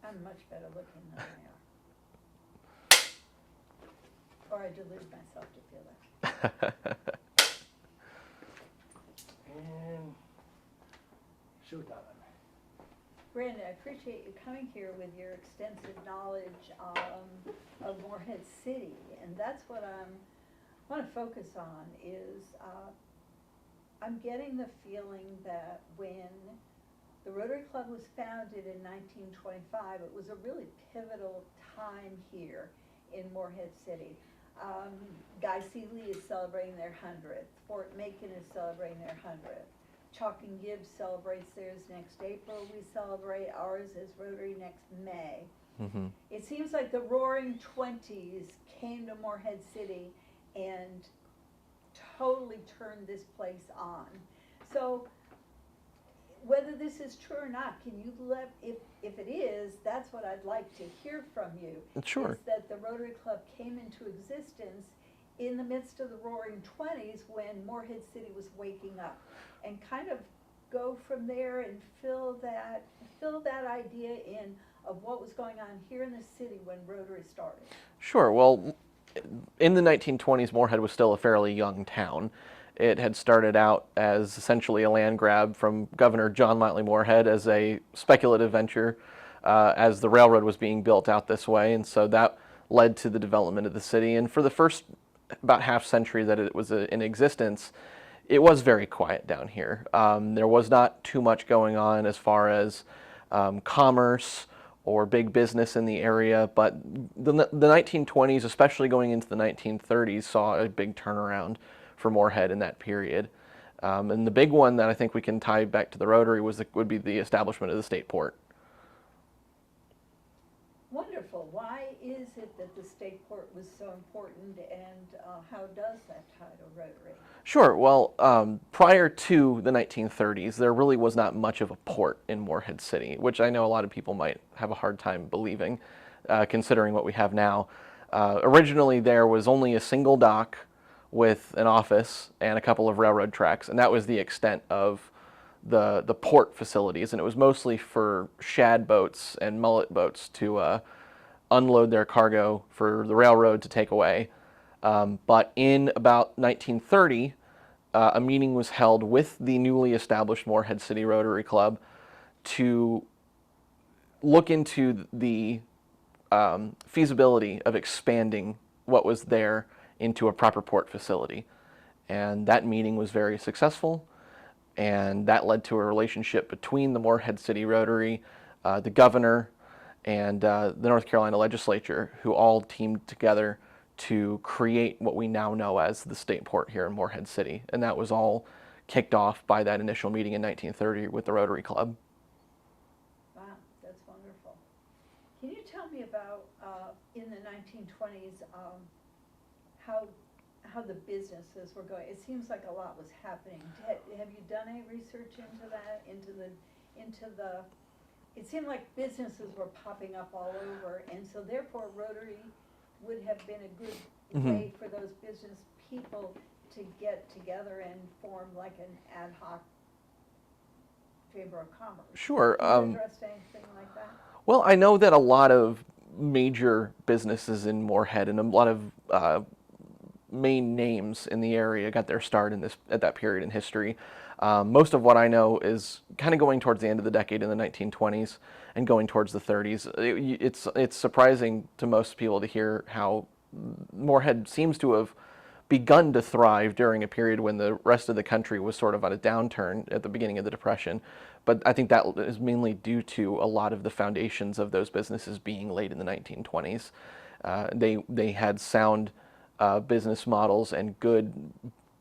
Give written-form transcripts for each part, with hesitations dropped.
I'm much better looking than they are. Or I delude myself to feel that. And showtime. Brandon, I appreciate you coming here with your extensive knowledge of Morehead City, and that's what I want to focus on is I'm getting the feeling that when the Rotary Club was founded in 1925, it was a really pivotal time here in Morehead City. Guy Seeley is celebrating their 100th. Fort Macon is celebrating their 100th. Chalk and Gibbs celebrates theirs next April. We celebrate ours as Rotary next May. Mm-hmm. It seems like the Roaring Twenties came to Morehead City and totally turned this place on. So whether this is true or not, can you let, if it is, that's what I'd like to hear from you. Sure. Is that the Rotary Club came into existence in the midst of the Roaring Twenties when Morehead City was waking up, and kind of go from there and fill that idea in of what was going on here in the city when Rotary started. Sure. Well, in the 1920s, Morehead was still a fairly young town. It had started out as essentially a land grab from Governor John Motley Morehead as a speculative venture as the railroad was being built out this way, and so that led to the development of the city. And for the first about half century that it was in existence, it was very quiet down here. There was not too much going on as far as commerce or big business in the area, but the 1920s, especially going into the 1930s, saw a big turnaround for Morehead in that period. And the big one that I think we can tie back to the Rotary would be the establishment of the state port. Wonderful. Why is it that the state port was so important, and how does that tie to Rotary? Sure. Well, prior to the 1930s, there really was not much of a port in Morehead City, which I know a lot of people might have a hard time believing, considering what we have now. Originally, there was only a single dock with an office and a couple of railroad tracks, and that was the extent of the port facilities, and it was mostly for shad boats and mullet boats to unload their cargo for the railroad to take away. But in about 1930, a meeting was held with the newly established Morehead City Rotary Club to look into the feasibility of expanding what was there into a proper port facility. And that meeting was very successful, and that led to a relationship between the Morehead City Rotary, the governor, and the North Carolina legislature, who all teamed together to create what we now know as the state port here in Morehead City. And that was all kicked off by that initial meeting in 1930 with the Rotary Club. Wow, that's wonderful. Can you tell me about, in the 1920s, how the businesses were going? It seems like a lot was happening. Have you done any research into that, it seemed like businesses were popping up all over, and so therefore Rotary would have been a good way for those business people to get together and form like an ad hoc chamber of commerce. Sure. Can you address anything like that? Well, I know that a lot of major businesses in Morehead and a lot of main names in the area got their start at that period in history. Most of what I know is kind of going towards the end of the decade in the 1920s and going towards the 30s. It's surprising to most people to hear how Morehead seems to have begun to thrive during a period when the rest of the country was sort of on a downturn at the beginning of the Depression. But I think that is mainly due to a lot of the foundations of those businesses being laid in the 1920s. They had sound business models and good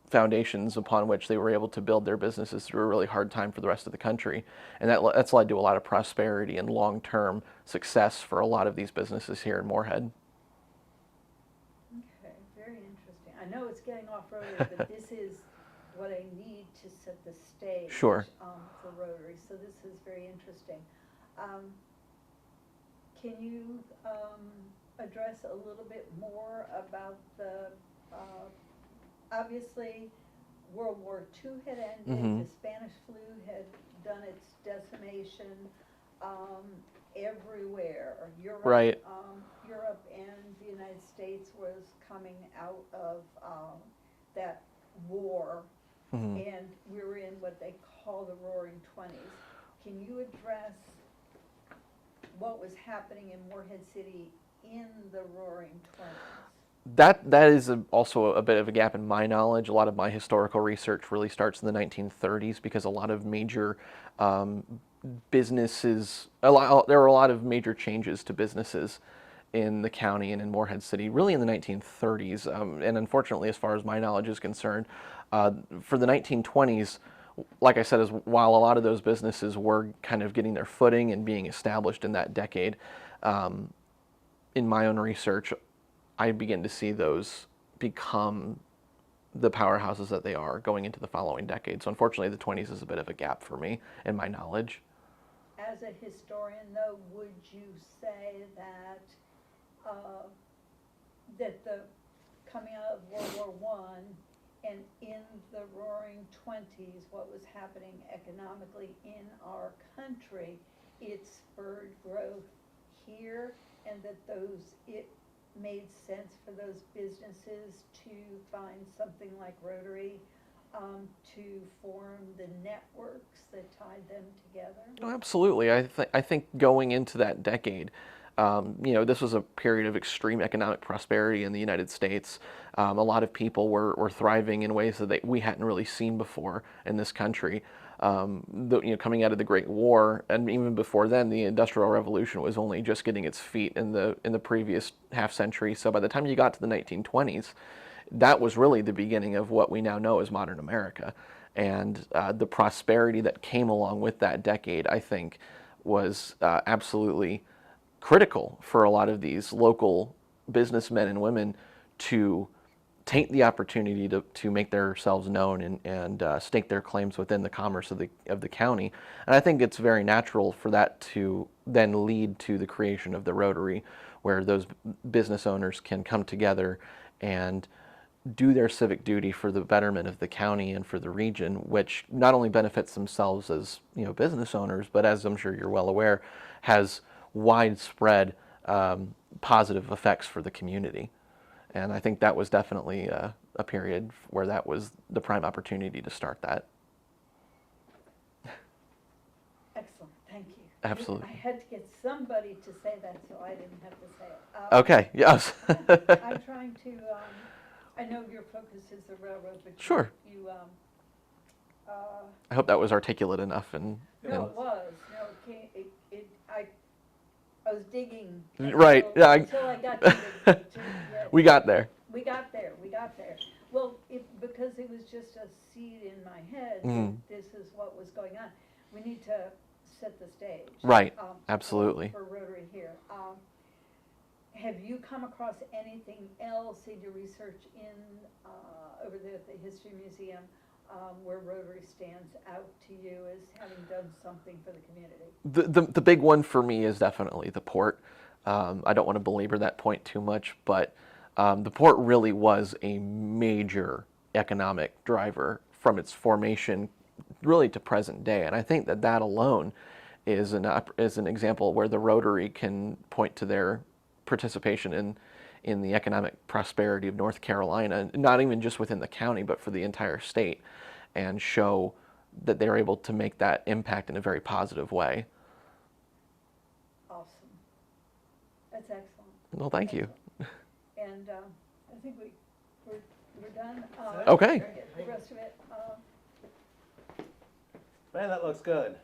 foundations upon which they were able to build their businesses through a really hard time for the rest of the country. And that's led to a lot of prosperity and long-term success for a lot of these businesses here in Morehead. Okay, very interesting. I know it's getting off Rotary, but this is what I need to set the stage Sure. For Rotary, so this is very interesting. Can you address a little bit more about the, obviously, World War II had ended, Mm-hmm. the Spanish flu had done its decimation, everywhere. Europe, Right. Europe and the United States was coming out of that war, Mhm. and we were in what they call the Roaring Twenties. Can you address what was happening in Morehead City in the Roaring Twenties? That is also a bit of a gap in my knowledge. A lot of my historical research really starts in the 1930s because a lot of major businesses, there were a lot of major changes to businesses in the county and in Morehead City, really in the 1930s. And unfortunately, as far as my knowledge is concerned, for the 1920s, like I said, while a lot of those businesses were kind of getting their footing and being established in that decade, in my own research, I begin to see those become the powerhouses that they are going into the following decade. So unfortunately, the 20s is a bit of a gap for me in my knowledge. As a historian, though, would you say that that the coming out of World War I and in the Roaring Twenties, what was happening economically in our country, it spurred growth here, and that it made sense for those businesses to find something like Rotary to form the networks that tied them together? Oh, absolutely. I think going into that decade, this was a period of extreme economic prosperity in the United States. A lot of people were thriving in ways that we hadn't really seen before in this country. Coming out of the Great War, and even before then, the Industrial Revolution was only just getting its feet in the previous half century. So by the time you got to the 1920s, that was really the beginning of what we now know as modern America. And the prosperity that came along with that decade, I think, was absolutely critical for a lot of these local businessmen and women to take the opportunity to make themselves known and stake their claims within the commerce of the county. And I think it's very natural for that to then lead to the creation of the Rotary, where those business owners can come together and do their civic duty for the betterment of the county and for the region, which not only benefits themselves as business owners, but as I'm sure you're well aware, has widespread positive effects for the community. And I think that was definitely a period where that was the prime opportunity to start that. Excellent, thank you. Absolutely. I had to get somebody to say that, so I didn't have to say it. Okay, yes. I'm trying to, I know your focus is the railroad, but Sure. I hope that was articulate enough. No, it was. No, I was digging. Right, Until, yeah. Until I got to We got there. We got there. Well, because it was just a seed in my head that Mm. this is what was going on. We need to set the stage. Right, absolutely. For Rotary here. Have you come across anything else in your research over there at the History Museum where Rotary stands out to you as having done something for the community? The big one for me is definitely the port. I don't want to belabor that point too much, but the port really was a major economic driver from its formation really to present day. And I think that alone is an example where the Rotary can point to their participation in the economic prosperity of North Carolina, not even just within the county, but for the entire state, and show that they're able to make that impact in a very positive way. Awesome. That's excellent. Well, thank you. And I think we're done. Okay. The rest of it. Man, that looks good.